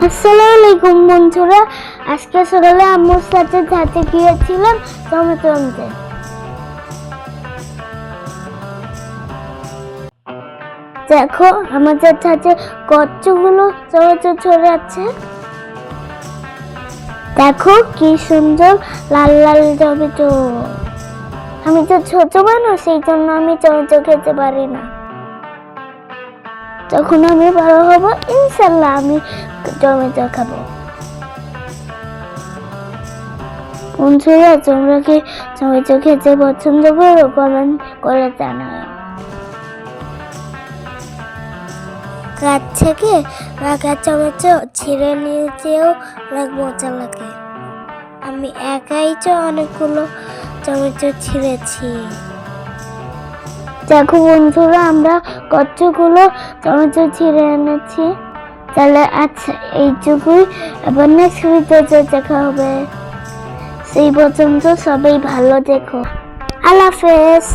আসসালামু আলাইকুম বন্ধুরা, আজকে সকালে আম্মুর সাথে ছাদে গিয়েছিলাম টমেটো আনতে। দেখো আমাদের ছাদে কতগুলো টমেটো ছড়ে আছে। দেখো কি সুন্দর লাল লাল টমেটো। আমি তো ছোট মানুষ, সেই জন্য আমি টমেটো খেতে পারি না। যখন আমি বড় হব ইনশাল্লাহ আমি টমেটো খাবো। বন্ধুরা, তোমরা কি টমেটো খেতে পছন্দ করো? কমেন্ট করে জানাও। গাছ থেকে রাখা টমেটো ছিঁড়ে নিতেও অনেক মজা লাগে। আমি একাই তো অনেকগুলো টমেটো ছিঁড়েছি। দেখো বন্ধুরা, আমরা কতগুলো টমেটো ছিঁড়ে এনেছি। তাহলে আচ্ছা, এইটুকুই। এবার নেক্সট ভিডিওতে দেখা হবে। সেই পর্যন্ত সবাই ভালো দেখো। আল্লাহ হাফেজ।